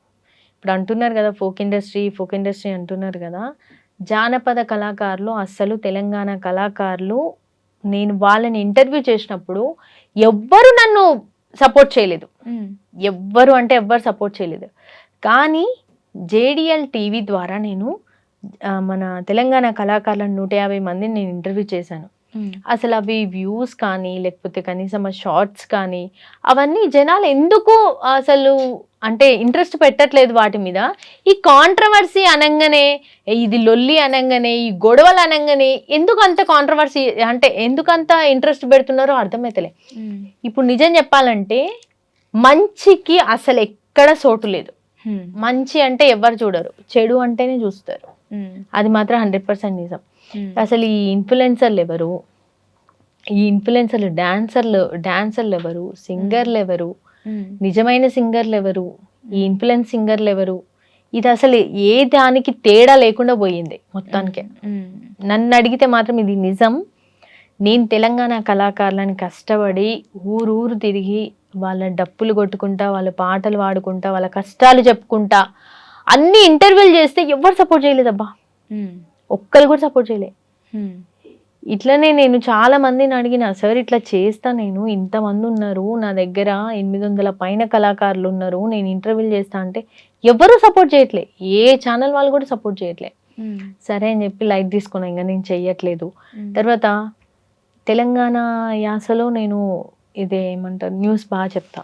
ఇప్పుడు అంటున్నారు కదా ఫోక్ ఇండస్ట్రీ అంటున్నారు కదా, జానపద కళాకారులు అస్సలు తెలంగాణ కళాకారులు, నేను వాళ్ళని ఇంటర్వ్యూ చేసినప్పుడు ఎవ్వరు నన్ను సపోర్ట్ చేయలేదు. ఎవ్వరు అంటే ఎవ్వరు సపోర్ట్ చేయలేదు. కానీ JDL టీవీ ద్వారా నేను మన తెలంగాణ కళాకారులను 150 మందిని నేను ఇంటర్వ్యూ చేశాను. అసలు అవి వ్యూస్ కానీ లేకపోతే కనీసం ఆ షార్ట్స్ కానీ అవన్నీ జనాలు ఎందుకు అసలు అంటే ఇంట్రెస్ట్ పెట్టట్లేదు వాటి మీద. ఈ కాంట్రవర్సీ అనగానే, ఇది లొల్లి అనగానే, ఈ గొడవలు అనగానే ఎందుకు అంత కాంట్రవర్సీ అంటే ఎందుకంత ఇంట్రెస్ట్ పెడుతున్నారో అర్థమైతలే. ఇప్పుడు నిజం చెప్పాలంటే మంచికి అసలు ఎక్కడ చోటు లేదు. మంచి అంటే ఎవరు చూడరు, చెడు అంటేనే చూస్తారు. అది మాత్రం 100% నిజం. అసలు ఈ ఇన్ఫ్లుయెన్సర్లు ఎవరు, ఈ ఇన్ఫ్లుయెన్సర్లు డాన్సర్లు ఎవరు, సింగర్లు ఎవరు, నిజమైన సింగర్లు ఎవరు, ఈ ఇన్ఫ్లుయెన్స్ సింగర్లు ఎవరు, ఇది అసలు ఏ దానికి తేడా లేకుండా పోయింది మొత్తానికి. నన్ను అడిగితే మాత్రం ఇది నిజం. నేను తెలంగాణ కళాకారులని కష్టపడి ఊరూరు తిరిగి వాళ్ళ డప్పులు కొట్టుకుంటా, వాళ్ళ పాటలు పాడుకుంటా, వాళ్ళ కష్టాలు చెప్పుకుంటా అన్ని ఇంటర్వ్యూలు చేస్తే ఎవరు సపోర్ట్ చేయలేదబ్బా, ఒక్కరు కూడా సపోర్ట్ చేయలే. ఇట్లనే నేను చాలా మందిని అడిగిన, సార్ ఇట్లా చేస్తా, నేను ఇంతమంది ఉన్నారు నా దగ్గర, 800 పైన కళాకారులు ఉన్నారు, నేను ఇంటర్వ్యూలు చేస్తా అంటే ఎవరు సపోర్ట్ చేయట్లే. ఏ ఛానల్ వాళ్ళు కూడా సపోర్ట్ చేయట్లే. సరే అని చెప్పి లైట్ తీసుకున్నా, ఇంకా నేను చెయ్యట్లేదు. తర్వాత తెలంగాణ యాసలో నేను ఇదే ఏమంటారు న్యూస్ బాగా చెప్తా,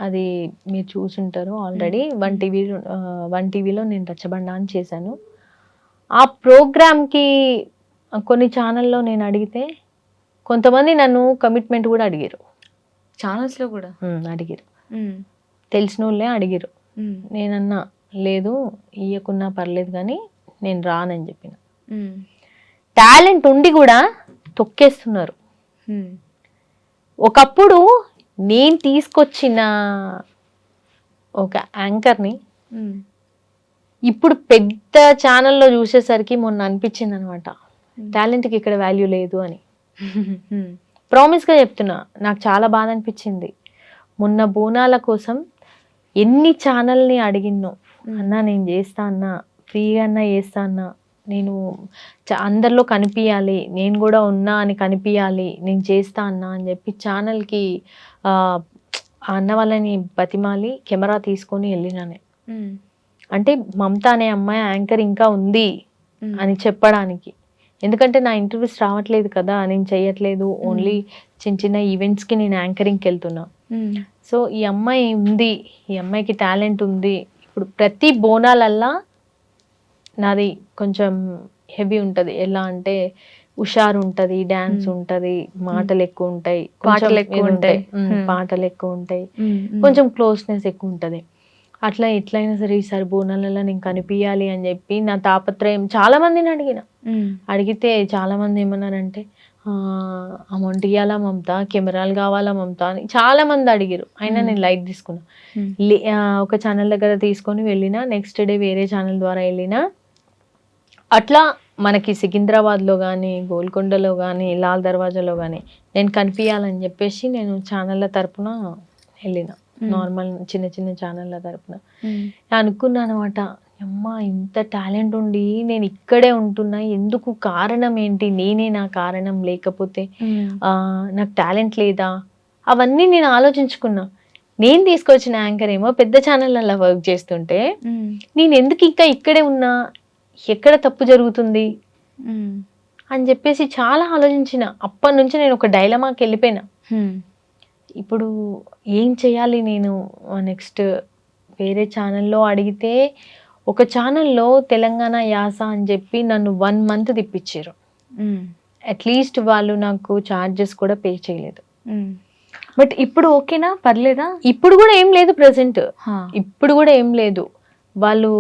అది మీరు చూసుంటారు ఆల్రెడీ. వన్ టీవీలో నేను రచ్చబండ అని చేశాను. ఆ ప్రోగ్రామ్కి కొన్ని ఛానల్లో నేను అడిగితే కొంతమంది నన్ను కమిట్మెంట్ కూడా అడిగారు, ఛానల్స్లో కూడా అడిగారు, తెలిసిన వాళ్ళే అడిగారు. నేనన్నా లేదు ఇయ్యకున్నా పర్లేదు కానీ నేను రానని చెప్పిన. టాలెంట్ ఉండి కూడా తొక్కేస్తున్నారు. ఒకప్పుడు నేను తీసుకొచ్చిన ఒక యాంకర్ని ఇప్పుడు పెద్ద ఛానల్లో చూసేసరికి మొన్న అనిపించింది అనమాట, టాలెంట్కి ఇక్కడ వాల్యూ లేదు అని. ప్రామిస్గా చెప్తున్నా, నాకు చాలా బాధ అనిపించింది. మొన్న బోనాల కోసం ఎన్ని ఛానల్ని అడిగినో, అన్నా నేను చేస్తా అన్నా, ఫ్రీగా అన్నా చేస్తా అన్నా, నేను అందరిలో కనిపించాలి, నేను కూడా ఉన్నా అని కనిపించాలి, నేను చేస్తా అన్నా అని చెప్పి ఛానల్కి అన్న వాళ్ళని బతిమాలి కెమెరా తీసుకొని వెళ్ళినానే. అంటే మమత అనే అమ్మాయి యాంకర్ ఇంకా ఉంది అని చెప్పడానికి. ఎందుకంటే నా ఇంటర్వ్యూస్ రావట్లేదు కదా, నేను చెయ్యట్లేదు, ఓన్లీ చిన్న చిన్న ఈవెంట్స్కి నేను యాంకరింగ్కి వెళ్తున్నా. సో ఈ అమ్మాయి ఉంది, ఈ అమ్మాయికి టాలెంట్ ఉంది. ఇప్పుడు ప్రతి బోనాలల్లా నాది కొంచెం హెవీ ఉంటుంది. ఎలా అంటే హుషారు ఉంటుంది, డాన్స్ ఉంటుంది, మాటలు ఎక్కువ ఉంటాయి, పాటలు ఎక్కువ ఉంటాయి, కొంచెం క్లోజ్నెస్ ఎక్కువ ఉంటుంది. అట్లా ఎట్లయినా సరే ఈసారి బోనాలలో నేను కనిపించాలి అని చెప్పి నా తాపత్రయం. చాలా మందిని అడిగితే చాలా మంది ఏమన్నారంటే అమౌంట్ ఇవ్వాలా మమత, కెమెరాలు కావాలా మమత అని చాలా మంది అడిగారు. అయినా నేను లైట్ తీసుకున్నా. ఒక ఛానల్ దగ్గర తీసుకొని వెళ్ళినా, నెక్స్ట్ డే వేరే ఛానల్ ద్వారా వెళ్ళినా. అట్లా మనకి సికింద్రాబాద్లో కానీ, గోల్కొండలో కానీ, లాల్ దర్వాజాలో కానీ నేను కనిపించాలని చెప్పేసి నేను ఛానళ్ళ తరపున వెళ్ళిన, నార్మల్ చిన్న చిన్న ఛానళ్ళ తరపున అనుకున్నాను అనమాట. అమ్మా ఇంత టాలెంట్ ఉండి నేను ఇక్కడే ఉంటున్నా, ఎందుకు, కారణం ఏంటి, నేనే నా కారణం, లేకపోతే నాకు టాలెంట్ లేదా, అవన్నీ నేను ఆలోచించుకున్నా. నేను తీసుకొచ్చిన యాంకర్ ఏమో పెద్ద ఛానళ్ళల్లో వర్క్ చేస్తుంటే నేను ఎందుకు ఇంకా ఇక్కడే ఉన్నా, ఎక్కడ తప్పు జరుగుతుంది అని చెప్పేసి చాలా ఆలోచించిన. అప్పటి నుంచి నేను ఒక డైలమాకి వెళ్ళిపోయినా. ఇప్పుడు ఏం చేయాలి నేను నెక్స్ట్. వేరే ఛానల్లో అడిగితే ఒక ఛానల్లో తెలంగాణ యాస అని చెప్పి నన్ను 1 month తిప్పించారు. అట్లీస్ట్ వాళ్ళు నాకు ఛార్జెస్ కూడా పే చేయలేదు. బట్ ఇప్పుడు ఓకేనా, పర్లేదా? ఇప్పుడు కూడా ఏం లేదు, ప్రెసెంట్ ఇప్పుడు కూడా ఏం లేదు. వాళ్ళు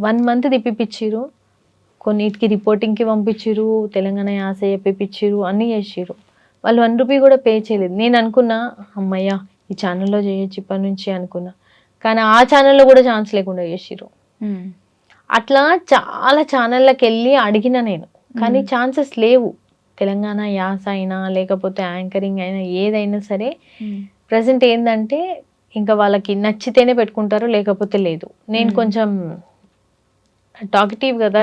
1 month తిప్పిపిచ్చిర్రు, కొన్నిటికి రిపోర్టింగ్కి పంపించిర్రు, తెలంగాణ యాస చెప్పిపిచ్చిర్రు, అన్నీ చేసిర్రు. వాళ్ళు 1 రూపీ కూడా పే చేయలేదు. నేను అనుకున్నా అమ్మయ్య ఈ ఛానల్లో చేయొచ్చు ఇప్పటి నుంచి అనుకున్నా, కానీ ఆ ఛానల్లో కూడా ఛాన్స్ లేకుండా చేసిర్రు. అట్లా చాలా ఛానళ్ళకి వెళ్ళి అడిగిన నేను, కానీ ఛాన్సెస్ లేవు. తెలంగాణ యాస అయినా లేకపోతే యాంకరింగ్ అయినా ఏదైనా సరే ప్రజెంట్ ఏంటంటే ఇంకా వాళ్ళకి నచ్చితేనే పెట్టుకుంటారు, లేకపోతే లేదు. నేను కొంచెం టాకిటివ్ కదా,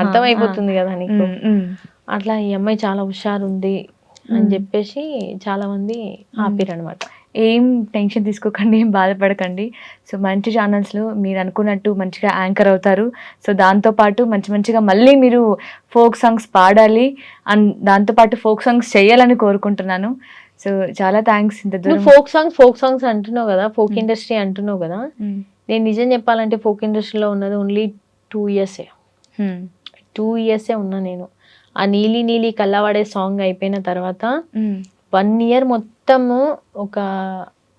అర్థమైపోతుంది కదా నీకు. అట్లా ఈ అమ్మాయి చాలా హుషారు ఉంది అని చెప్పేసి చాలా మంది ఆపిరనమాట. ఏం టెన్షన్ తీసుకోకండి, ఏం బాధపడకండి. సో మంచి ఛానల్స్లో మీరు అనుకున్నట్టు మంచిగా యాంకర్ అవుతారు. సో దాంతోపాటు మంచిగా మళ్ళీ మీరు ఫోక్ సాంగ్స్ పాడాలి అండ్ దాంతోపాటు ఫోక్ సాంగ్స్ చేయాలని కోరుకుంటున్నాను. సో చాలా థ్యాంక్స్. ఇంత దూరం ఫోక్ సాంగ్స్ అంటున్నావు కదా, ఫోక్ ఇండస్ట్రీ అంటున్నావు కదా, నేను నిజం చెప్పాలంటే ఫోక్ ఇండస్ట్రీలో ఉన్నది ఓన్లీ 2 years. 2 years ఉన్నా నేను. ఆ నీలి నీలి కళ్ళవాడే సాంగ్ అయిపోయిన తర్వాత 1 year మొత్తము ఒక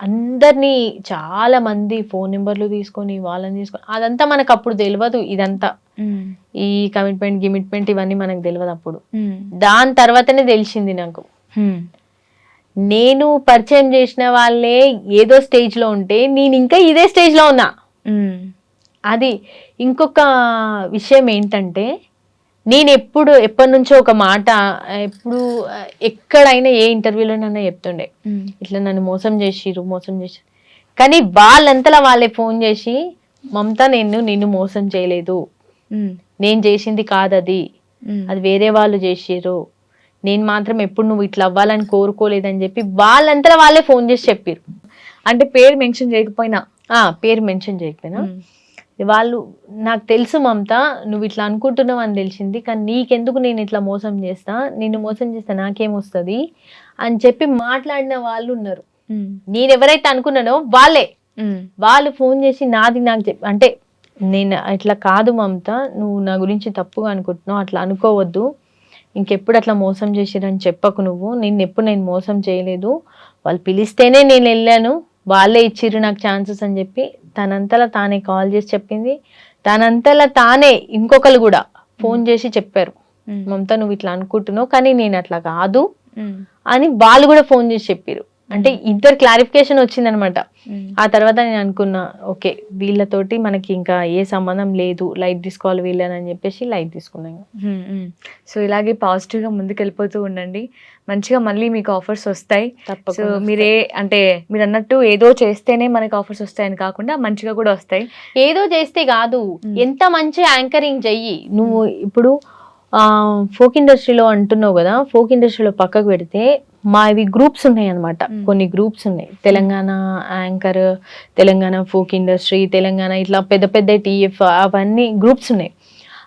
అందరినీ చాలా మంది ఫోన్ నెంబర్లు తీసుకొని వాళ్ళని తీసుకొని, అదంతా మనకు అప్పుడు తెలియదు. ఇదంతా ఈ కమిట్మెంట్ ఇవన్నీ మనకు తెలియదు అప్పుడు. దాని తర్వాతనే తెలిసింది నాకు. నేను పరిచయం చేసిన వాళ్ళే ఏదో స్టేజ్ లో ఉంటే నేను ఇంకా ఇదే స్టేజ్ లో ఉన్నా. అది ఇంకొక విషయం ఏంటంటే, నేను ఎప్పటి నుంచో ఒక మాట ఎక్కడైనా ఏ ఇంటర్వ్యూలోనైనా చెప్తుండే, ఇట్లా నన్ను మోసం చేసిరు. కానీ వాళ్ళంతలా వాళ్ళే ఫోన్ చేసి, మమతా నిన్ను మోసం చేయలేదు, నేను చేసింది కాదు అది వేరే వాళ్ళు చేసిరు, నేను మాత్రం ఎప్పుడు నువ్వు ఇట్లా అవ్వాలని కోరుకోలేదని చెప్పి వాళ్ళంతలా వాళ్ళే ఫోన్ చేసి చెప్పారు. అంటే పేరు మెన్షన్ చేయకపోయినా వాళ్ళు నాకు తెలుసు మమతా నువ్వు ఇట్లా అనుకుంటున్నావు అని తెలిసింది, కానీ నీకెందుకు నేను ఇట్లా నిన్ను మోసం చేస్తే నాకేమొస్తుంది అని చెప్పి మాట్లాడిన వాళ్ళు ఉన్నారు. నేను ఎవరైతే అనుకున్నానో వాళ్ళు ఫోన్ చేసి నాకు అంటే నేను ఇట్లా కాదు మమతా, నువ్వు నా గురించి తప్పుగా అనుకుంటున్నావు, అట్లా అనుకోవద్దు, ఇంకెప్పుడు అట్లా మోసం చేసిరని చెప్పకు, నిన్నెప్పుడు నేను మోసం చేయలేదు, వాళ్ళు పిలిస్తేనే నేను వెళ్ళాను, వాళ్ళే ఇచ్చిర్రు నాకు ఛాన్సెస్ అని చెప్పి తనంతలా తానే కాల్ చేసి చెప్పింది. తనంతలా తానే ఇంకొకరు కూడా ఫోన్ చేసి చెప్పారు, మమతా నువ్వు ఇట్లా అనుకుంటున్నావు కానీ నేను అట్లా కాదు అని వాళ్ళు కూడా ఫోన్ చేసి చెప్పారు. అంటే ఇద్దరు క్లారిఫికేషన్ వచ్చిందనమాట. ఆ తర్వాత నేను అనుకున్నా ఓకే వీళ్ళతోటి మనకి ఇంకా ఏ సంబంధం లేదు, లైట్ తీసుకోవాలి వీళ్ళని అని చెప్పేసి లైట్ తీసుకున్నాను. సో ఇలాగే పాజిటివ్ గా ముందుకు వెళ్ళిపోతూ ఉండండి, మంచిగా మళ్ళీ మీకు ఆఫర్స్ వస్తాయి. సో మీరు అన్నట్టు ఏదో చేస్తేనే మనకి ఆఫర్స్ వస్తాయని కాకుండా మంచిగా కూడా వస్తాయి. ఏదో చేస్తే కాదు, ఎంత మంచి యాంకరింగ్ చెయ్యి నువ్వు. ఇప్పుడు ఫోక్ ఇండస్ట్రీలో అంటున్నావు కదా, ఫోక్ ఇండస్ట్రీలో పక్కకు పెడితే మావి గ్రూప్స్ ఉన్నాయి అనమాట. కొన్ని గ్రూప్స్ ఉన్నాయి, Telangana anchor, Telangana folk industry, Telangana ఇట్లా పెద్ద పెద్ద టీఎఫ్ అవన్నీ గ్రూప్స్ ఉన్నాయి.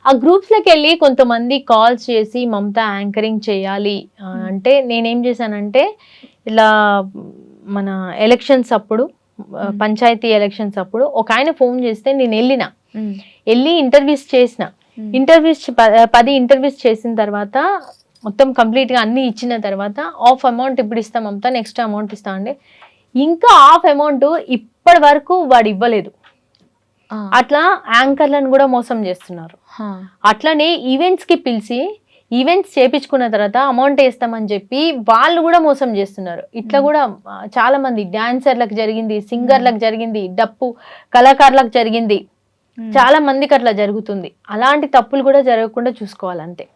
ఆ గ్రూప్స్లోకి వెళ్ళి కొంతమంది కాల్స్ చేసి మమతా యాంకరింగ్ చేయాలి అంటే నేనేం చేశానంటే, ఇలా మన ఎలక్షన్స్ అప్పుడు పంచాయతీ ఎలక్షన్స్ అప్పుడు ఒక ఆయన ఫోన్ చేస్తే నేను వెళ్ళి ఇంటర్వ్యూస్ చేసిన. 10 ఇంటర్వ్యూస్ చేసిన తర్వాత మొత్తం కంప్లీట్గా అన్ని ఇచ్చిన తర్వాత హాఫ్ అమౌంట్ ఇప్పుడు ఇస్తాం అంతా, నెక్స్ట్ అమౌంట్ ఇస్తా అండి, ఇంకా హాఫ్ అమౌంట్ ఇప్పటి వరకు వాడు ఇవ్వలేదు. అట్లా యాంకర్లను కూడా మోసం చేస్తున్నారు. అట్లనే ఈవెంట్స్ కి పిలిచి ఈవెంట్స్ చేపించుకున్న తర్వాత అమౌంట్ వేస్తామని చెప్పి వాళ్ళు కూడా మోసం చేస్తున్నారు. ఇట్లా కూడా చాలా మంది డాన్సర్లకు జరిగింది, సింగర్లకు జరిగింది, డప్పు కళాకారులకు జరిగింది, చాలా మందికి అట్లా జరుగుతుంది. అలాంటి తప్పులు కూడా జరగకుండా చూసుకోవాలి అంతే.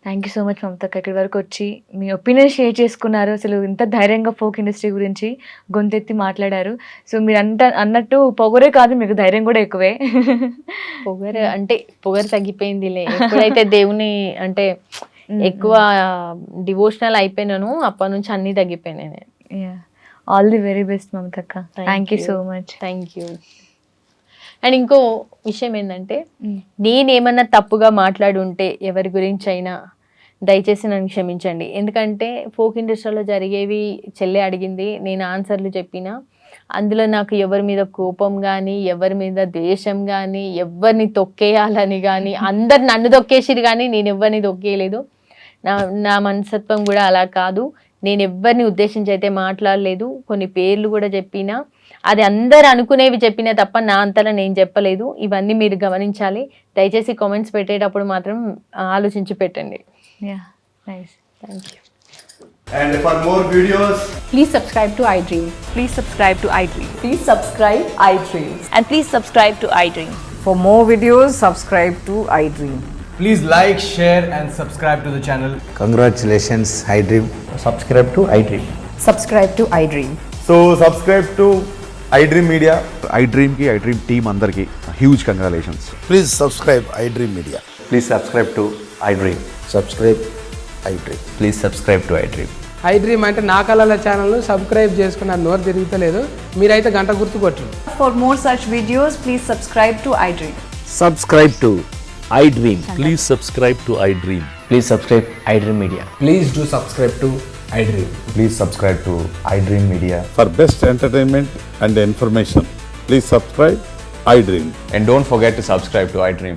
Thank you so much Mamata, ఇక్కడి వరకు వచ్చి మీ ఒపీనియన్ షేర్ చేసుకున్నారు. అసలు ఇంత ధైర్యంగా ఫోక్ ఇండస్ట్రీ గురించి గొంతెత్తి మాట్లాడారు. సో మీరు అన్నట్టు పొగరే కాదు, మీకు ధైర్యం కూడా ఎక్కువే. పొగరు తగ్గిపోయిందిలే ఎప్పుడైతే దేవుని అంటే ఎక్కువ డివోషనల్ అయిపోయినాను అప్పటి నుంచి అన్ని తగ్గిపోయినాయి. ఆల్ ది వెరీ బెస్ట్ మమతక్క, thank you so much. Thank you. And ఇంకో విషయం ఏంటంటే, నేనేమన్నా తప్పుగా మాట్లాడి ఉంటే ఎవరి గురించి అయినా దయచేసి నన్ను క్షమించండి. ఎందుకంటే ఫోక్ ఇండస్ట్రీలో జరిగేవి చెల్లె అడిగింది, నేను ఆన్సర్లు చెప్పిన. అందులో నాకు ఎవరి మీద కోపం కానీ, ఎవరి మీద ద్వేషం కానీ, ఎవరిని తొక్కేయాలని కానీ, అందరు నన్ను తొక్కేసిరు కానీ నేను ఎవరిని తొక్కేయలేదు. నా మనస్తత్వం కూడా అలా కాదు. నేను ఎవరిని ఉద్దేశించి అయితే మాట్లాడలేదు. కొన్ని పేర్లు కూడా చెప్పిన. అది అందరు అనుకునేవి చెప్పినే తప్ప నా అంతలా నేను చెప్పలేదు. ఇవన్నీ మీరు గమనించాలి. దయచేసి కామెంట్స్ పెట్టేటప్పుడు మాత్రం ఆలోచించి పెట్టండి. Yeah nice. Thank you. And for more videos, Please subscribe to iDream. Please subscribe to iDream. Please subscribe iDream. And please subscribe to iDream. For more videos, subscribe to iDream. please like, share and subscribe to the channel. Congratulations, iDream. Subscribe to iDream. Subscribe to iDream. So subscribe to iDream Media. iDream ki iDream team అందరికి huge congratulations. Please subscribe iDream Media. Please subscribe to iDream. Subscribe iDream. Please subscribe to iDream. iDream అంటే నా కళల ఛానల్ను subscribe చేసుకున్న నోరు తిరుగుతలేదు. మీరైతే గంట గుర్తు కొట్టండి. For more such videos, please subscribe to iDream. Subscribe to iDream. Please subscribe to iDream. Please subscribe iDream Media. Please do subscribe to iDream. Please subscribe to iDream Media. For best entertainment and information, please subscribe iDream. And don't forget to subscribe to iDream.